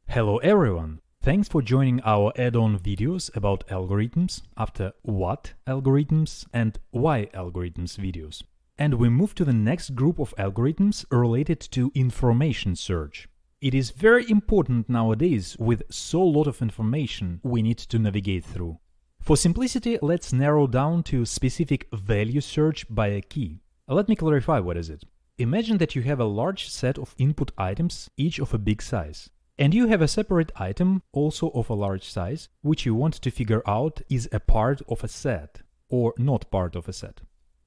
Hello everyone! Thanks for joining our add-on videos about algorithms after what algorithms and why algorithms videos. And we move to the next group of algorithms related to information search. It is very important nowadays with so lot of information we need to navigate through. For simplicity, let's narrow down to specific value search by a key. Let me clarify what is it. Imagine that you have a large set of input items, each of a big size. And you have a separate item, also of a large size, which you want to figure out is a part of a set, or not part of a set.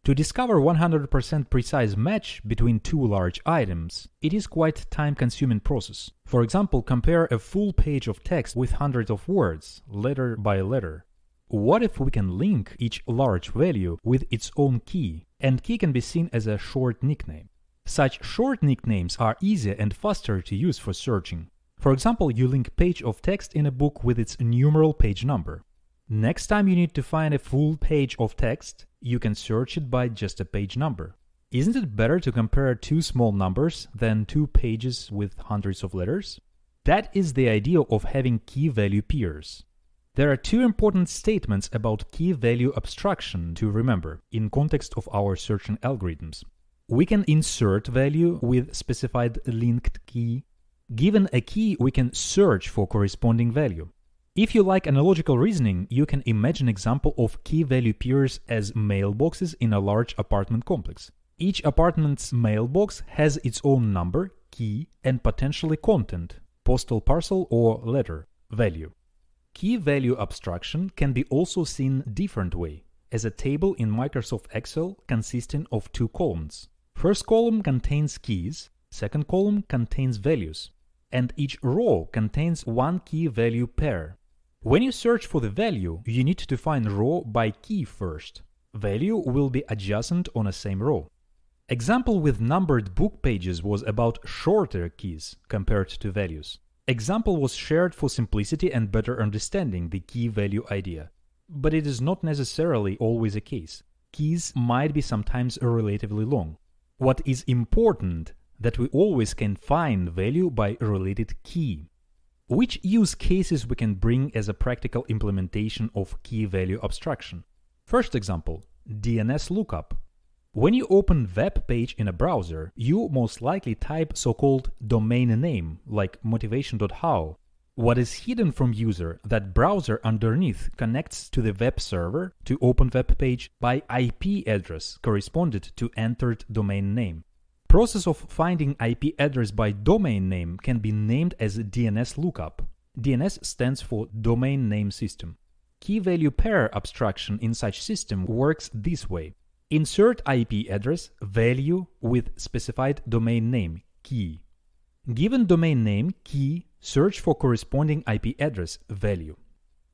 To discover 100% precise match between two large items, it is quite time-consuming process. For example, compare a full page of text with hundreds of words, letter by letter. What if we can link each large value with its own key, and key can be seen as a short nickname? Such short nicknames are easier and faster to use for searching. For example, you link page of text in a book with its numeral page number. Next time you need to find a full page of text, you can search it by just a page number. Isn't it better to compare two small numbers than two pages with hundreds of letters? That is the idea of having key-value pairs. There are two important statements about key-value abstraction to remember in context of our searching algorithms. We can insert value with specified linked key. Given a key, we can search for corresponding value. If you like analogical reasoning, you can imagine an example of key-value pairs as mailboxes in a large apartment complex. Each apartment's mailbox has its own number, key, and potentially content, postal parcel or letter, value. Key-value abstraction can be also seen different way, as a table in Microsoft Excel consisting of two columns. First column contains keys, second column contains values, and each row contains one key-value pair. When you search for the value, you need to find row by key first. Value will be adjacent on the same row. Example with numbered book pages was about shorter keys compared to values. Example was shared for simplicity and better understanding the key-value idea. But it is not necessarily always the case. Keys might be sometimes relatively long. What is important that we always can find value by a related key. Which use cases we can bring as a practical implementation of key-value abstraction? First example, DNS lookup. When you open web page in a browser, you most likely type so-called domain name, like MotivationHow. What is hidden from user, that browser underneath connects to the web server to open web page by IP address corresponded to entered domain name. Process of finding IP address by domain name can be named as DNS lookup. DNS stands for Domain Name System. Key-value pair abstraction in such system works this way. Insert IP address, value with specified domain name, key. Given domain name, key, search for corresponding IP address, value.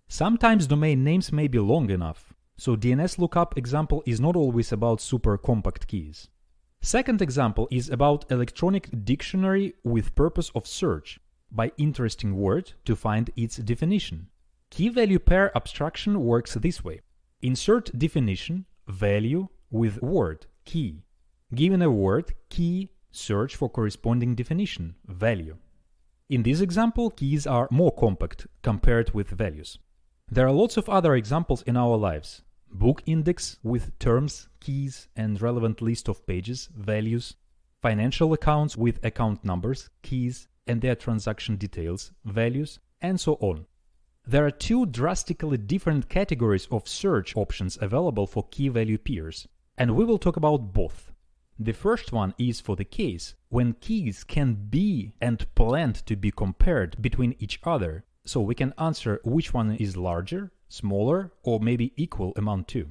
Sometimes domain names may be long enough, so DNS lookup example is not always about super compact keys. Second example is about electronic dictionary with purpose of search by interesting word to find its definition. Key-value pair abstraction works this way. Insert definition, value with word, key. Given a word, key, search for corresponding definition, value. In this example, keys are more compact compared with values. There are lots of other examples in our lives. Book index with terms, keys, and relevant list of pages, values. Financial accounts with account numbers, keys, and their transaction details, values, and so on. There are two drastically different categories of search options available for key-value pairs, and we will talk about both. The first one is for the case when keys can be and planned to be compared between each other, so we can answer which one is larger, smaller, or maybe equal amount to.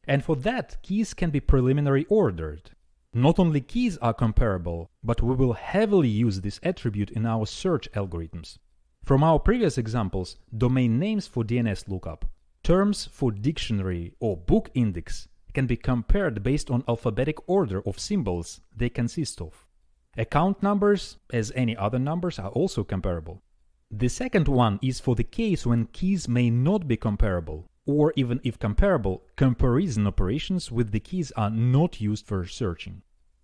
And for that, keys can be preliminary ordered. Not only keys are comparable, but we will heavily use this attribute in our search algorithms. From our previous examples, domain names for DNS lookup, terms for dictionary or book index can be compared based on alphabetic order of symbols they consist of. Account numbers, as any other numbers, are also comparable. The second one is for the case when keys may not be comparable, or even if comparable, comparison operations with the keys are not used for searching.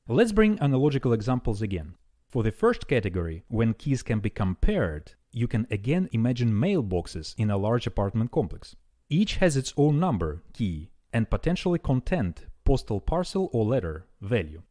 Let's bring analogical examples again. For the first category, when keys can be compared, you can again imagine mailboxes in a large apartment complex. Each has its own number, key, and potentially content, postal parcel or letter, value.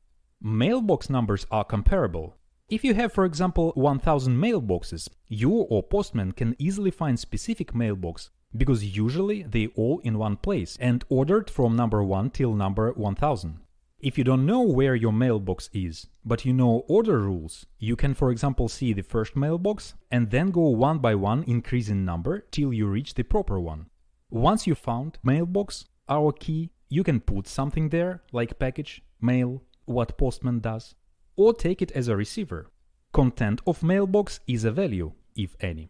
Mailbox numbers are comparable. If you have, for example, 1000 mailboxes, you or postman can easily find specific mailbox because usually they all in one place and ordered from number 1 till number 1000. If you don't know where your mailbox is, but you know order rules, you can, for example, see the first mailbox and then go one by one increasing number till you reach the proper one. Once you found mailbox, our key, you can put something there, like package, mail, what postman does, or take it as a receiver. Content of mailbox is a value, if any.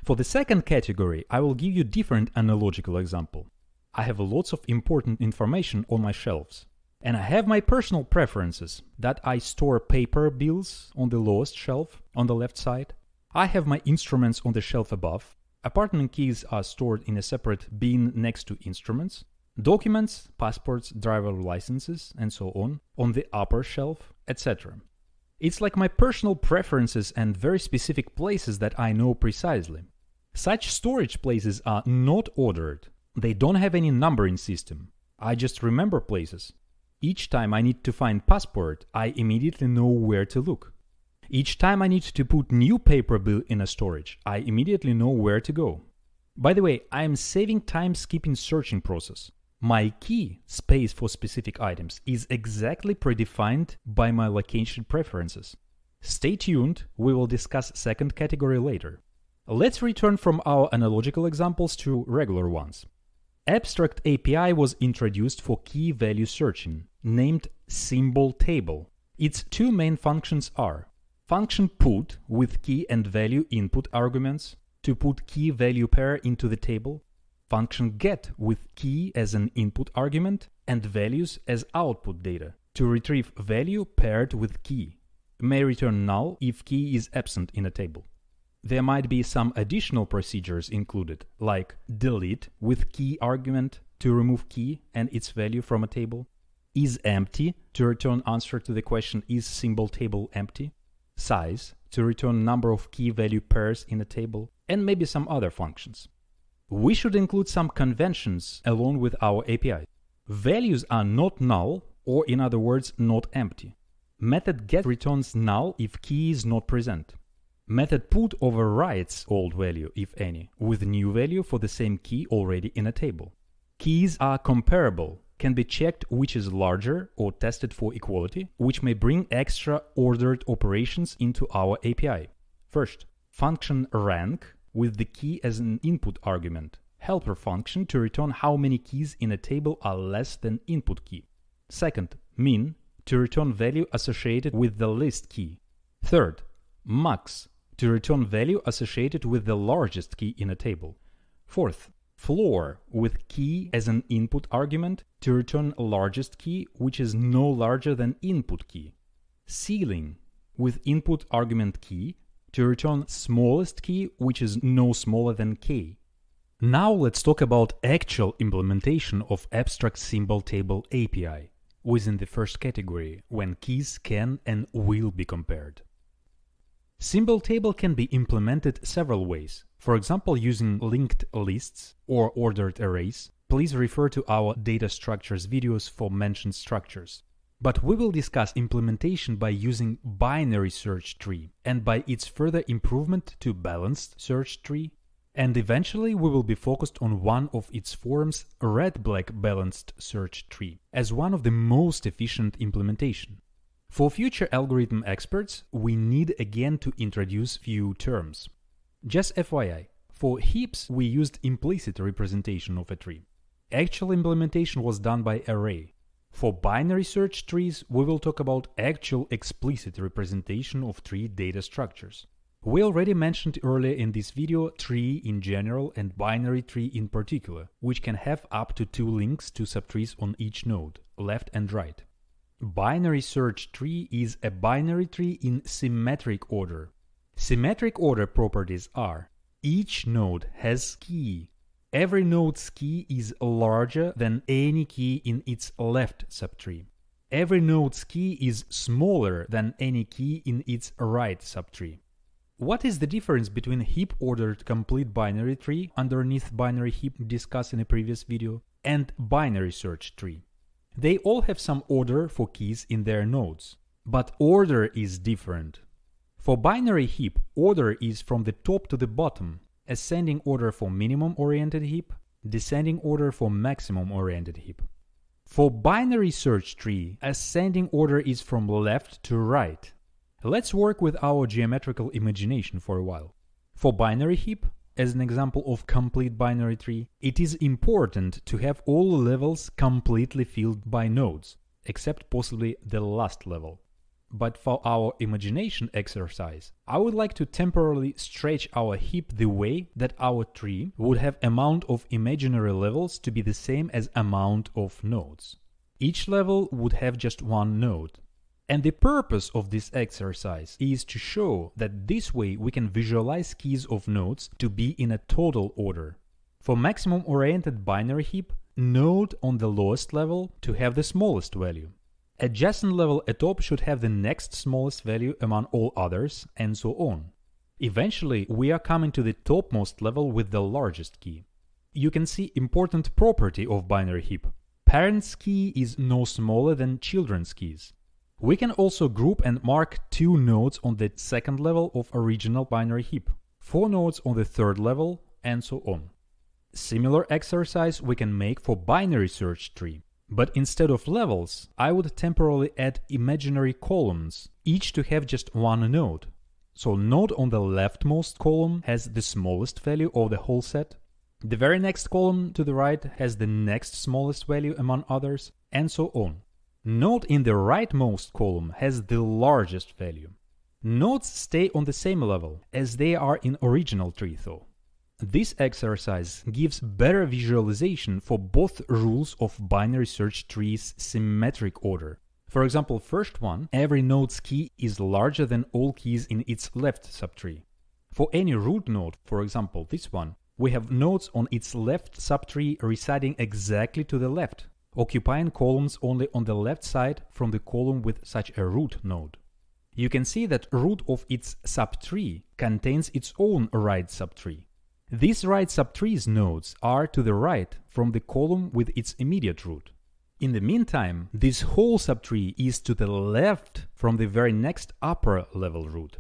For the second category, I will give you different analogical example. I have lots of important information on my shelves. And I have my personal preferences that I store paper bills on the lowest shelf on the left side. I have my instruments on the shelf above. Apartment keys are stored in a separate bin next to instruments. Documents, passports, driver licenses, and so on the upper shelf, etc. It's like my personal preferences and very specific places that I know precisely. Such storage places are not ordered. They don't have any numbering system. I just remember places. Each time I need to find passport, I immediately know where to look. Each time I need to put new paper bill in a storage, I immediately know where to go. By the way, I am saving time skipping searching process. My key space for specific items is exactly predefined by my location preferences. Stay tuned, we will discuss second category later. Let's return from our analogical examples to regular ones. Abstract API was introduced for key value searching, named symbol table. Its two main functions are function put with key and value input arguments to put key value pair into the table, function get with key as an input argument and values as output data to retrieve value paired with key. May return null if key is absent in a table. There might be some additional procedures included, like delete with key argument to remove key and its value from a table, is empty to return answer to the question is symbol table empty, size to return number of key value pairs in a table, and maybe some other functions. We should include some conventions along with our API. Values are not null, or in other words, not empty. Method get returns null if key is not present. Method put overrides old value, if any, with new value for the same key already in a table. Keys are comparable, can be checked which is larger or tested for equality, which may bring extra ordered operations into our API. First, function rank with the key as an input argument. Helper function to return how many keys in a table are less than input key. Second, min to return value associated with the list key. Third, max to return value associated with the largest key in a table. Fourth, floor with key as an input argument to return largest key which is no larger than input key. Ceiling with input argument key to return smallest key which is no smaller than k. Now let's talk about actual implementation of Abstract Symbol Table API within the first category when keys can and will be compared. Symbol table can be implemented several ways. For example, using linked lists or ordered arrays. Please refer to our data structures videos for mentioned structures. But we will discuss implementation by using binary search tree and by its further improvement to balanced search tree. And eventually we will be focused on one of its forms, red-black balanced search tree, as one of the most efficient implementation. For future algorithm experts, we need again to introduce few terms. Just FYI, for heaps we used implicit representation of a tree. Actual implementation was done by array. For binary search trees, we will talk about actual explicit representation of tree data structures. We already mentioned earlier in this video tree in general and binary tree in particular, which can have up to 2 links to subtrees on each node, left and right. Binary search tree is a binary tree in symmetric order. Symmetric order properties are: each node has key. Every node's key is larger than any key in its left subtree. Every node's key is smaller than any key in its right subtree. What is the difference between heap-ordered complete binary tree underneath binary heap discussed in a previous video and binary search tree? They all have some order for keys in their nodes, but order is different. For binary heap, order is from the top to the bottom, ascending order for minimum-oriented heap, descending order for maximum-oriented heap. For binary search tree, ascending order is from left to right. Let's work with our geometrical imagination for a while. For binary heap, as an example of complete binary tree, it is important to have all levels completely filled by nodes, except possibly the last level. But for our imagination exercise, I would like to temporarily stretch our heap the way that our tree would have amount of imaginary levels to be the same as amount of nodes. Each level would have just one node. And the purpose of this exercise is to show that this way we can visualize keys of nodes to be in a total order. For maximum-oriented binary heap, node on the lowest level to have the smallest value. Adjacent level atop should have the next smallest value among all others, and so on. Eventually, we are coming to the topmost level with the largest key. You can see important property of binary heap. Parents' key is no smaller than children's keys. We can also group and mark 2 nodes on the second level of original binary heap, 4 nodes on the third level, and so on. Similar exercise we can make for binary search tree. But instead of levels, I would temporarily add imaginary columns, each to have just one node. So node on the leftmost column has the smallest value of the whole set. The very next column to the right has the next smallest value among others, and so on. Node in the rightmost column has the largest value. Nodes stay on the same level as they are in original tree though. This exercise gives better visualization for both rules of binary search tree's symmetric order. For example, first one, every node's key is larger than all keys in its left subtree. For any root node, for example this one, we have nodes on its left subtree residing exactly to the left, occupying columns only on the left side from the column with such a root node. You can see that root of its subtree contains its own right subtree. These right subtree's nodes are to the right from the column with its immediate root. In the meantime, this whole subtree is to the left from the very next upper level root.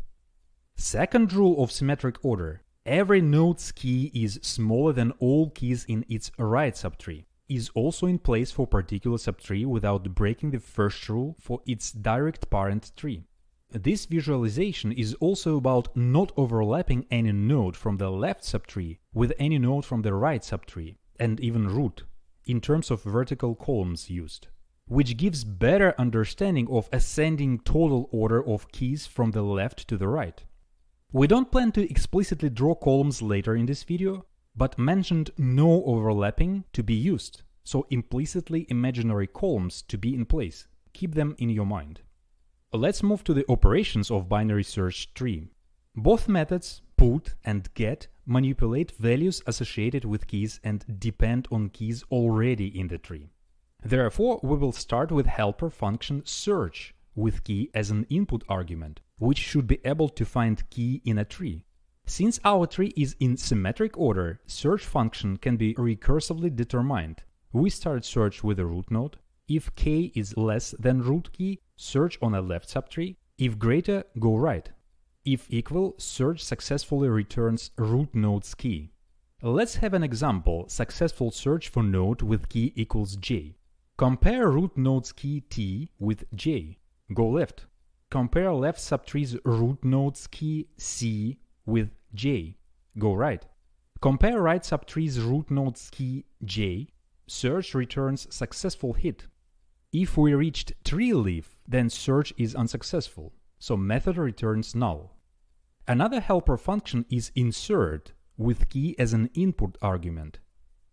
Second rule of symmetric order: every node's key is smaller than all keys in its right subtree, is also in place for particular subtree without breaking the first rule for its direct parent tree. This visualization is also about not overlapping any node from the left subtree with any node from the right subtree, and even root, in terms of vertical columns used, which gives better understanding of ascending total order of keys from the left to the right. We don't plan to explicitly draw columns later in this video, but mentioned no overlapping to be used, so implicitly imaginary columns to be in place. Keep them in your mind. Let's move to the operations of binary search tree. Both methods, put and get, manipulate values associated with keys and depend on keys already in the tree. Therefore, we will start with helper function search with key as an input argument, which should be able to find key in a tree. Since our tree is in symmetric order, search function can be recursively determined. We start search with a root node. If k is less than root key, search on a left subtree. If greater, go right. If equal, search successfully returns root node's key. Let's have an example: successful search for node with key equals j. Compare root node's key t with j. Go left. Compare left subtree's root node's key c with j. Go right. Compare right subtree's root node's key j. Search returns successful hit. If we reached tree leaf, then search is unsuccessful, so method returns null. Another helper function is insert, with key as an input argument.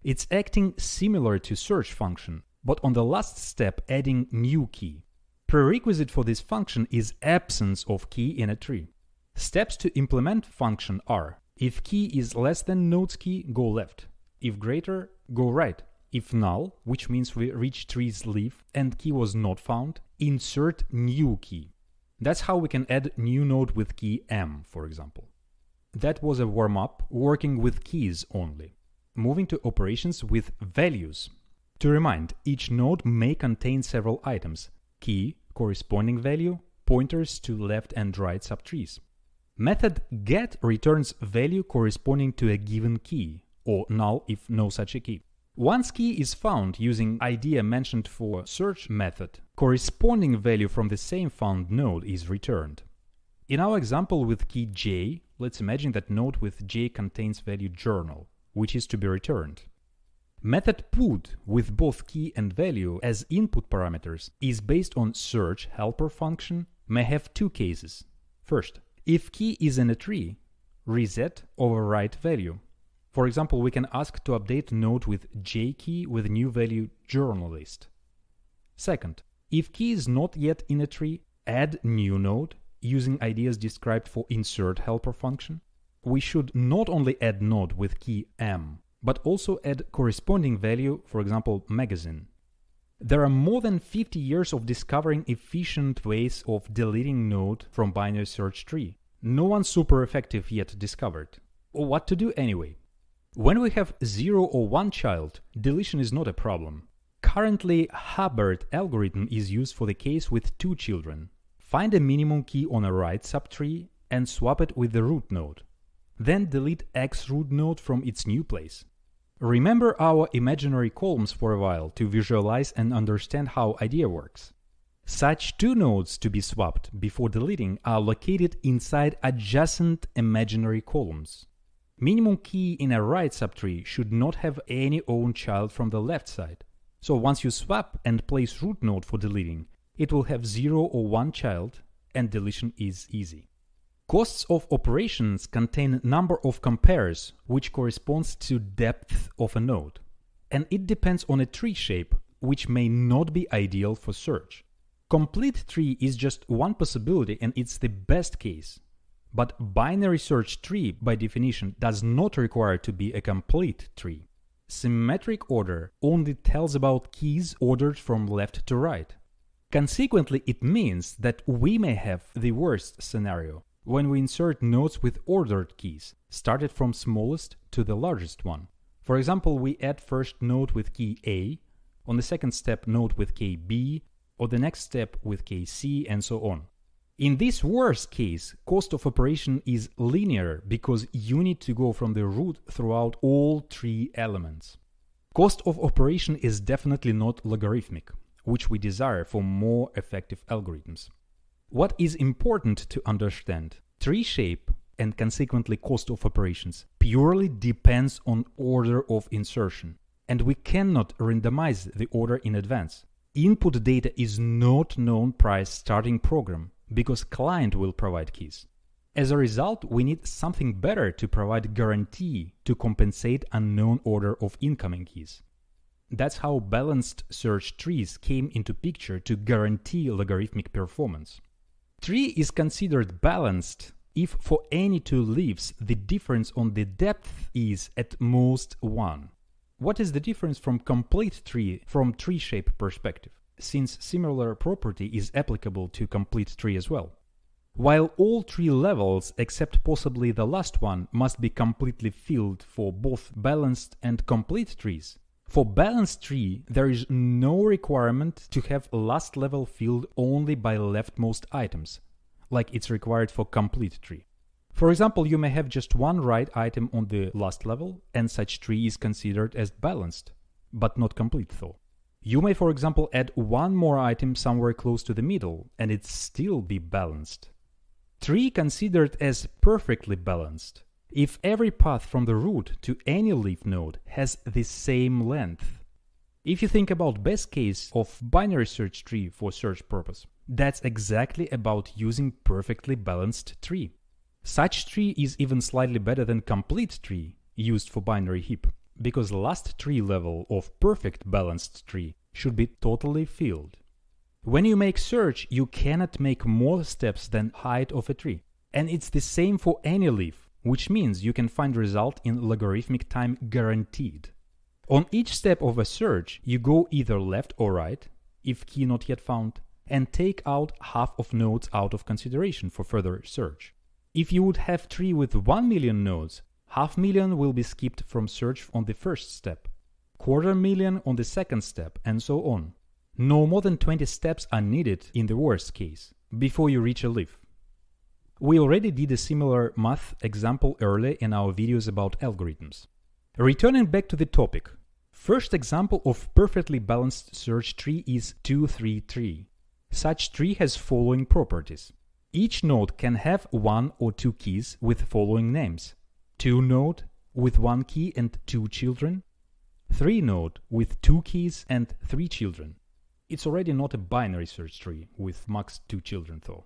It's acting similar to search function, but on the last step adding new key. Prerequisite for this function is absence of key in a tree. Steps to implement function are: if key is less than node's key, go left. If greater, go right. If null, which means we reach tree's leaf and key was not found, insert new key. That's how we can add new node with key m, for example. That was a warm-up working with keys only. Moving to operations with values. To remind, each node may contain several items: key, corresponding value, pointers to left and right subtrees. Method get returns value corresponding to a given key, or null if no such a key. Once key is found using idea mentioned for search method, corresponding value from the same found node is returned. In our example with key j, let's imagine that node with j contains value journal, which is to be returned. Method put with both key and value as input parameters is based on search helper function, may have two cases. First, if key is in a tree, reset overwrite value. For example, we can ask to update node with j key with new value journalist. Second, if key is not yet in a tree, add new node using ideas described for insert helper function. We should not only add node with key m, but also add corresponding value, for example, magazine. There are more than 50 years of discovering efficient ways of deleting node from binary search tree. No one super effective yet discovered. What to do anyway? When we have 0 or 1 child, deletion is not a problem. Currently, Habbard algorithm is used for the case with 2 children. Find a minimum key on a right subtree and swap it with the root node. Then delete X root node from its new place. Remember our imaginary columns for a while to visualize and understand how idea works. Such 2 nodes to be swapped before deleting are located inside adjacent imaginary columns. Minimum key in a right subtree should not have any own child from the left side. So once you swap and place root node for deleting, it will have 0 or 1 child, and deletion is easy. Costs of operations contain number of compares, which corresponds to depth of a node. And it depends on a tree shape, which may not be ideal for search. Complete tree is just one possibility and it's the best case. But binary search tree, by definition, does not require to be a complete tree. Symmetric order only tells about keys ordered from left to right. Consequently, it means that we may have the worst scenario when we insert nodes with ordered keys, started from smallest to the largest one. For example, we add first node with key A, on the second step node with key B, or the next step with key C, and so on. In this worst case, cost of operation is linear because you need to go from the root throughout all tree elements. Cost of operation is definitely not logarithmic, which we desire for more effective algorithms. What is important to understand? Tree shape and consequently cost of operations purely depends on order of insertion, and we cannot randomize the order in advance. Input data is not known prior starting program, because client will provide keys. As a result, we need something better to provide guarantee to compensate unknown order of incoming keys. That's how balanced search trees came into picture to guarantee logarithmic performance. Tree is considered balanced if for any 2 leaves the difference on the depth is at most 1. What is the difference from complete tree from tree shape perspective, since similar property is applicable to complete tree as well? While all tree levels, except possibly the last one, must be completely filled for both balanced and complete trees, for balanced tree there is no requirement to have last level filled only by leftmost items, like it's required for complete tree. For example, you may have just one right item on the last level, and such tree is considered as balanced, but not complete though. You may, for example, add one more item somewhere close to the middle, and it still be balanced. Tree considered as perfectly balanced if every path from the root to any leaf node has the same length. If you think about best case of binary search tree for search purpose, that's exactly about using perfectly balanced tree. Such tree is even slightly better than complete tree used for binary heap, because last tree level of perfect balanced tree should be totally filled. When you make search, you cannot make more steps than height of a tree. And it's the same for any leaf, which means you can find result in logarithmic time guaranteed. On each step of a search, you go either left or right, if key not yet found, and take out half of nodes out of consideration for further search. If you would have tree with 1 million nodes, 500,000 will be skipped from search on the first step, 250,000 on the second step, and so on. No more than 20 steps are needed in the worst case, before you reach a leaf. We already did a similar math example earlier in our videos about algorithms. Returning back to the topic, first example of perfectly balanced search tree is 2-3-3. Such tree has following properties. Each node can have 1 or 2 keys with following names: 2 node with 1 key and 2 children, 3 node with 2 keys and 3 children. It's already not a binary search tree with max 2 children though.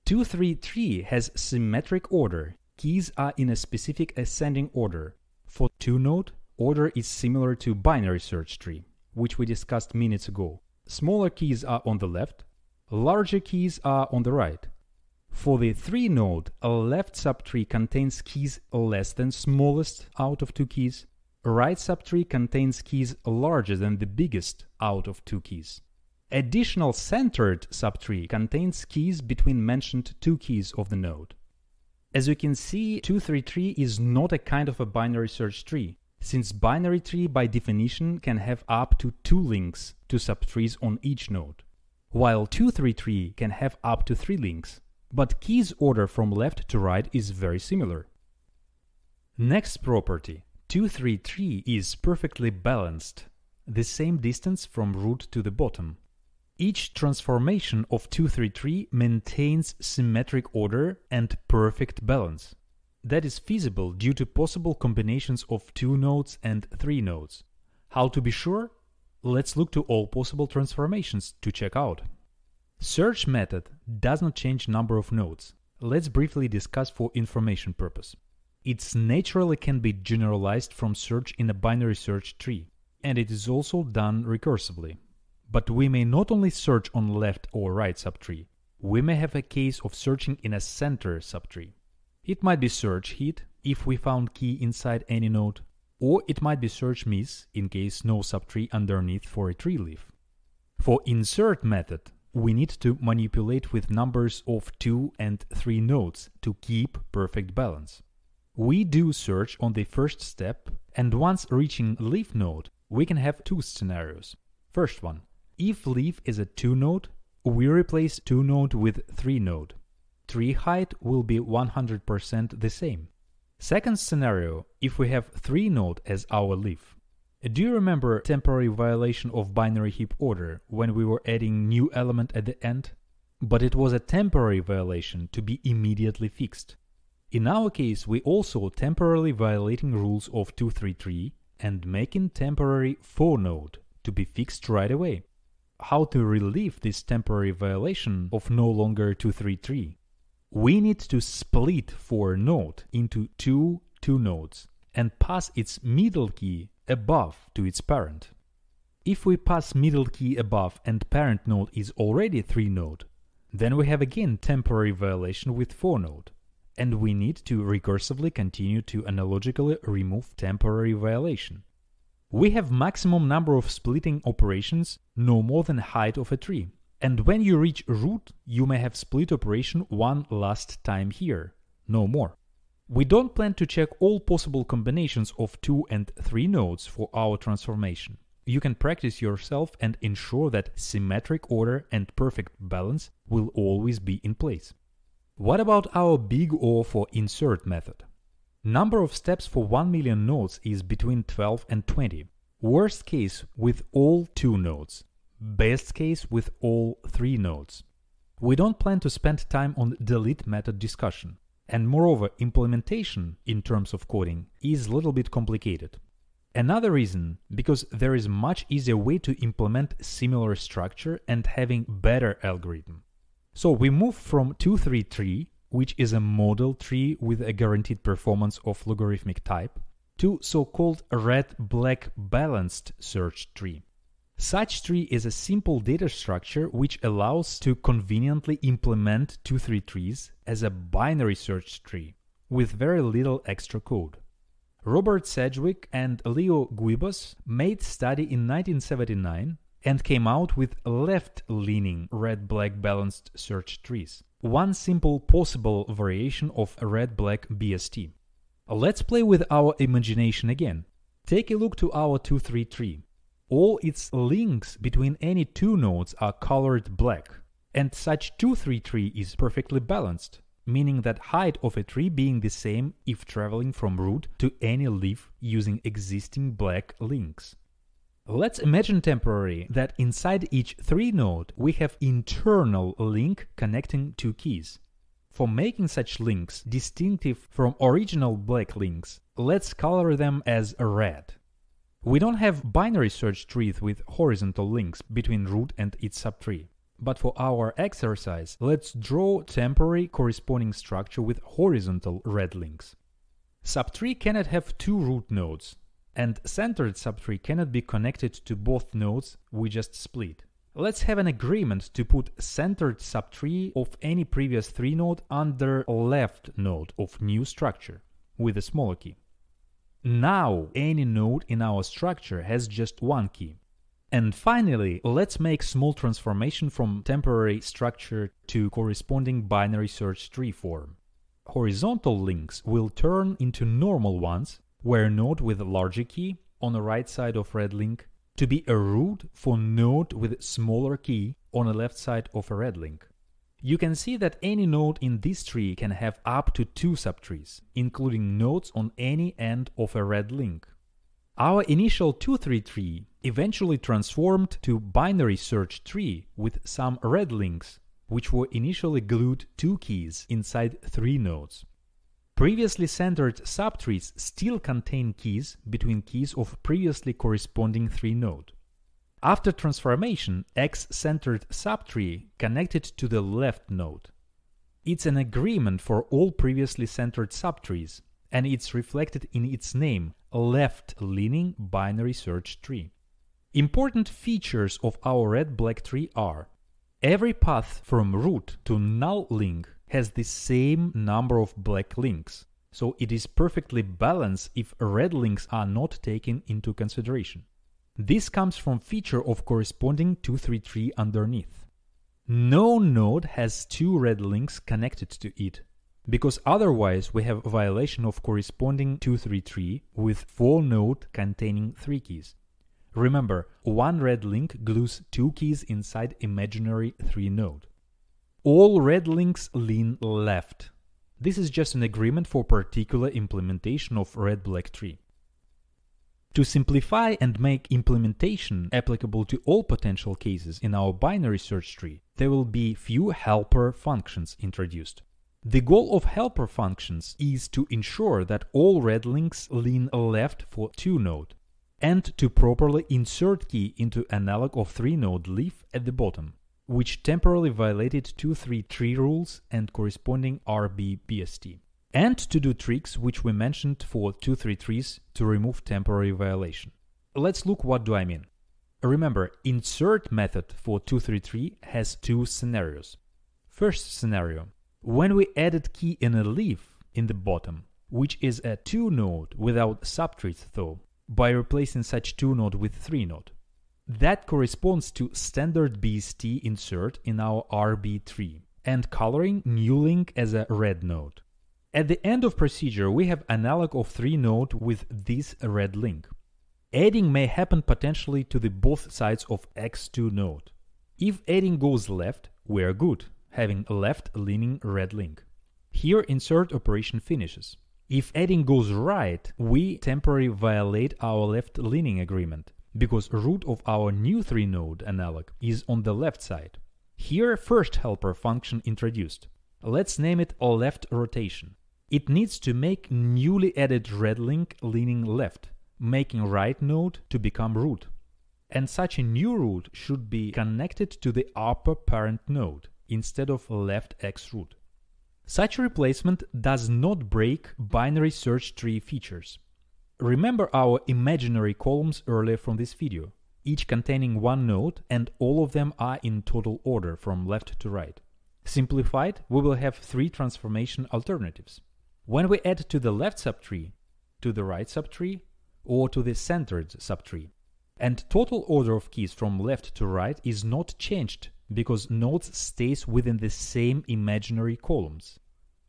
2-3-3 has symmetric order. Keys are in a specific ascending order. For 2 node, order is similar to binary search tree, which we discussed minutes ago. Smaller keys are on the left, larger keys are on the right. For the 3 node, a left subtree contains keys less than smallest out of 2 keys. A right subtree contains keys larger than the biggest out of 2 keys. Additional centered subtree contains keys between mentioned 2 keys of the node. As you can see, 2-3-3 is not a kind of a binary search tree, since binary tree by definition can have up to 2 links to subtrees on each node, while 2-3-3 can have up to 3 links, but keys order from left to right is very similar. Next property, 2-3-3 is perfectly balanced, the same distance from root to the bottom. Each transformation of 2-3-3 maintains symmetric order and perfect balance. That is feasible due to possible combinations of 2 nodes and 3 nodes. How to be sure? Let's look to all possible transformations to check out. Search method does not change number of nodes. Let's briefly discuss for information purpose. It naturally can be generalized from search in a binary search tree, and it is also done recursively. But we may not only search on left or right subtree, we may have a case of searching in a center subtree. It might be search hit if we found key inside any node, or it might be search miss in case no subtree underneath for a tree leaf. For insert method, we need to manipulate with numbers of 2 and 3 nodes to keep perfect balance. We do search on the first step, and once reaching leaf node, we can have 2 scenarios. First one. If leaf is a 2 node, we replace 2 node with 3 node. Tree height will be 100% the same. Second scenario, if we have 3 node as our leaf. Do you remember temporary violation of binary heap order when we were adding new element at the end? But it was a temporary violation to be immediately fixed. In our case, we also temporarily violating rules of 2-3-3 and making temporary 4 node to be fixed right away. How to relieve this temporary violation of no longer 2-3-3? We need to split 4 node into 2 nodes and pass its middle key above to its parent. If we pass middle key above and parent node is already 3 node, then we have again temporary violation with 4 node, and we need to recursively continue to analogically remove temporary violation. We have maximum number of splitting operations, no more than height of a tree. And when you reach root, you may have split operation one last time here, no more. We don't plan to check all possible combinations of 2 and 3 nodes for our transformation. You can practice yourself and ensure that symmetric order and perfect balance will always be in place. What about our big O for insert method? Number of steps for 1 million nodes is between 12 and 20. Worst case with all 2 nodes. Best case with all 3 nodes. We don't plan to spend time on delete method discussion. And moreover, implementation in terms of coding is a little bit complicated. Another reason, because there is much easier way to implement similar structure and having better algorithm. So we move from 2-3-3, which is a model tree with a guaranteed performance of logarithmic type, to so-called red-black balanced search tree. Such tree is a simple data structure which allows to conveniently implement 2-3-3s as a binary search tree with very little extra code. Robert Sedgwick and Leo Guibas made study in 1979 and came out with left-leaning red-black balanced search trees. one simple possible variation of red-black BST. Let's play with our imagination again. Take a look to our 2-3 tree. All its links between any two nodes are colored black, and such 2-3 tree is perfectly balanced, meaning that height of a tree being the same if traveling from root to any leaf using existing black links. Let's imagine temporarily that inside each 3 node we have internal link connecting two keys. For making such links distinctive from original black links, let's color them as red. We don't have binary search trees with horizontal links between root and its subtree. But for our exercise, let's draw temporary corresponding structure with horizontal red links. Subtree cannot have 2 root nodes, and centered subtree cannot be connected to both nodes we just split. Let's have an agreement to put centered subtree of any previous 3 node under left node of new structure with a smaller key. Now any node in our structure has just one key. And finally, let's make small transformation from temporary structure to corresponding binary search tree form. Horizontal links will turn into normal ones, where node with a larger key on the right side of red link to be a root for node with smaller key on the left side of a red link. You can see that any node in this tree can have up to 2 subtrees, including nodes on any end of a red link. Our initial 2-3 tree eventually transformed to binary search tree with some red links, which were initially glued 2 keys inside 3 nodes. Previously centered subtrees still contain keys between keys of previously corresponding 3 node. After transformation, X-centered subtree connected to the left node. It's an agreement for all previously centered subtrees, and it's reflected in its name, left-leaning binary search tree. Important features of our red-black tree are: every path from root to null link has the same number of black links, so it is perfectly balanced if red links are not taken into consideration. This comes from feature of corresponding 2-3 tree underneath. No node has 2 red links connected to it, because otherwise we have violation of corresponding 2-3 tree with 4 node containing 3 keys. Remember, one red link glues 2 keys inside imaginary 3 node. All red links lean left. This is just an agreement for particular implementation of red-black tree. To simplify and make implementation applicable to all potential cases in our binary search tree, there will be few helper functions introduced. The goal of helper functions is to ensure that all red links lean left for 2 node, and to properly insert key into analog of 3 node leaf at the bottom, which temporarily violated 2-3 tree rules and corresponding RB-BST, and to do tricks which we mentioned for 2-3 trees to remove temporary violation. Let's look what do I mean. Remember, insert method for 2-3 tree has 2 scenarios. First scenario, when we added key in a leaf in the bottom, which is a 2 node without subtrees though, by replacing such 2 node with 3 node. That corresponds to standard BST insert in our RB tree and coloring new link as a red node. At the end of procedure, we have analog of 3 node with this red link. Adding may happen potentially to the both sides of X2 node. If adding goes left, we are good, having a left-leaning red link. Here insert operation finishes. If adding goes right, we temporarily violate our left-leaning agreement, because root of our new 3 node analog is on the left side. Here first helper function introduced. Let's name it left rotation. It needs to make newly added red link leaning left, making right node to become root. And such a new root should be connected to the upper parent node instead of left X root. Such replacement does not break binary search tree features. Remember our imaginary columns earlier from this video, each containing 1 node and all of them are in total order from left to right. Simplified, we will have 3 transformation alternatives. When we add to the left subtree, to the right subtree, or to the centered subtree, and total order of keys from left to right is not changed because nodes stays within the same imaginary columns.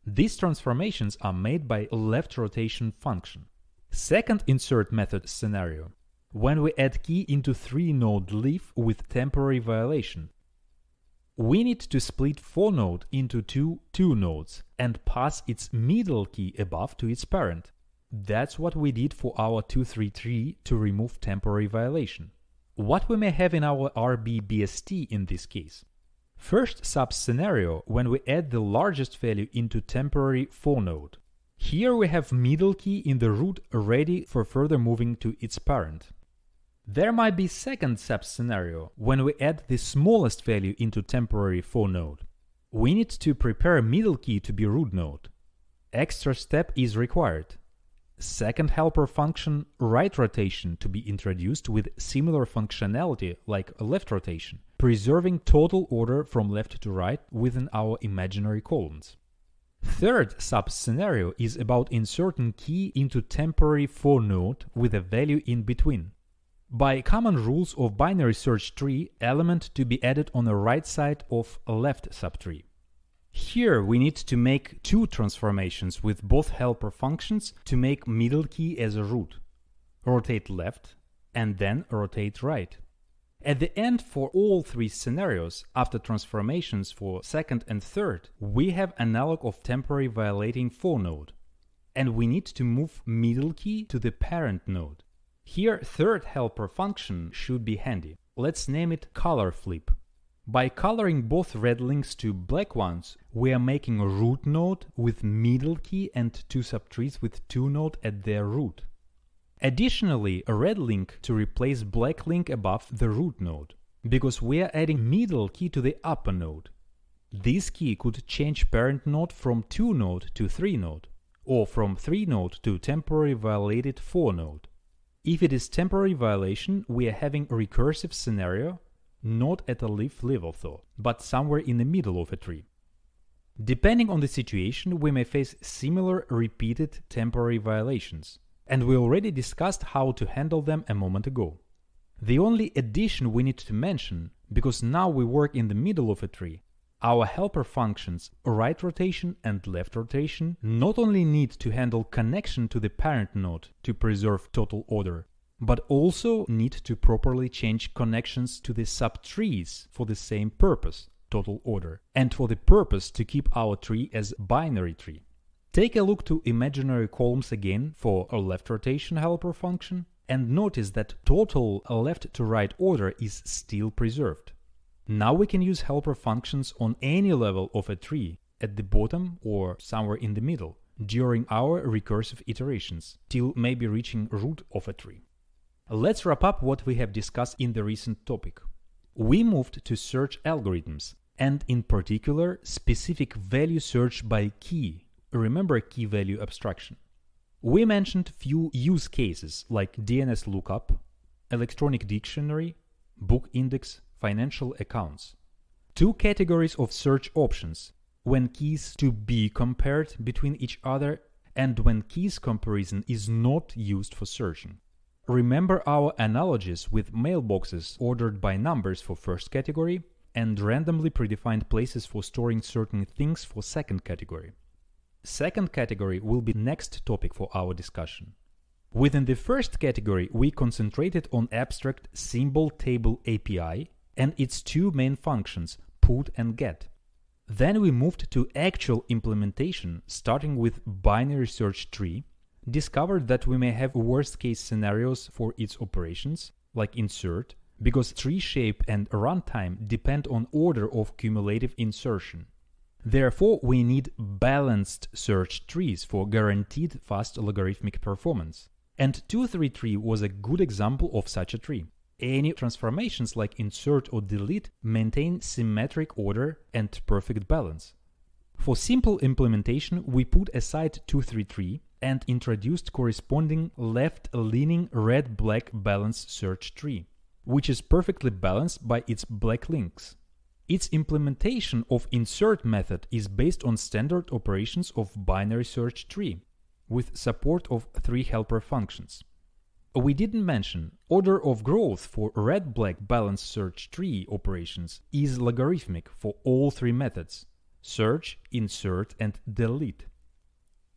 These transformations are made by left rotation function. Second insert method scenario, when we add key into 3-node leaf with temporary violation. We need to split 4-node into two 2-nodes and pass its middle key above to its parent. That's what we did for our 233 to remove temporary violation. What we may have in our RBBST in this case? First sub-scenario, when we add the largest value into temporary 4-node. Here we have middle key in the root ready for further moving to its parent. There might be second sub-scenario, when we add the smallest value into temporary 4-node. We need to prepare middle key to be root node. Extra step is required. Second helper function, right rotation, to be introduced with similar functionality like left rotation, preserving total order from left to right within our imaginary columns. Third sub-scenario is about inserting key into temporary 4-node with a value in between. By common rules of binary search tree, element to be added on the right side of left subtree. Here we need to make two transformations with both helper functions to make middle key as a root. Rotate left and then rotate right. At the end, for all three scenarios, after transformations for second and third, we have analog of temporary violating 4-node. And we need to move middle key to the parent node. Here, third helper function should be handy. Let's name it color flip. By coloring both red links to black ones, we are making a root node with middle key and two subtrees with 2-node at their root. Additionally, a red link to replace black link above the root node, because we are adding middle key to the upper node. This key could change parent node from 2-node to 3-node, or from 3-node to temporary violated 4-node. If it is temporary violation, we are having a recursive scenario, not at a leaf level though, but somewhere in the middle of a tree. Depending on the situation, we may face similar repeated temporary violations, and we already discussed how to handle them a moment ago. The only addition we need to mention, because now we work in the middle of a tree, our helper functions, right rotation and left rotation, not only need to handle connection to the parent node to preserve total order, but also need to properly change connections to the subtrees for the same purpose, total order, and for the purpose to keep our tree as binary tree. Take a look to imaginary columns again for a left rotation helper function, and notice that total left to right order is still preserved. Now we can use helper functions on any level of a tree, at the bottom or somewhere in the middle, during our recursive iterations, till maybe reaching root of a tree. Let's wrap up what we have discussed in the recent topic. We moved to search algorithms, and in particular, specific value search by key. Remember key value abstraction. We mentioned few use cases like DNS lookup, electronic dictionary, book index, financial accounts. Two categories of search options, when keys to be compared between each other and when keys comparison is not used for searching. Remember our analogies with mailboxes ordered by numbers for first category and randomly predefined places for storing certain things for second category. Second category will be next topic for our discussion. Within the first category, we concentrated on abstract symbol table API and its two main functions, put and get. Then we moved to actual implementation, starting with binary search tree, discovered that we may have worst-case scenarios for its operations, like insert, because tree shape and runtime depend on order of cumulative insertion. Therefore, we need balanced search trees for guaranteed fast logarithmic performance. And 233 was a good example of such a tree. Any transformations like insert or delete maintain symmetric order and perfect balance. For simple implementation, we put aside 233 and introduced corresponding left-leaning red-black balance search tree, which is perfectly balanced by its black links. Its implementation of insert method is based on standard operations of binary search tree, with support of three helper functions. We didn't mention, order of growth for red-black balanced search tree operations is logarithmic for all three methods: search, insert, and delete.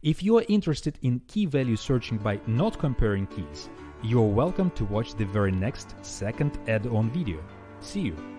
If you are interested in key value searching by not comparing keys, you are welcome to watch the very next second add-on video. See you!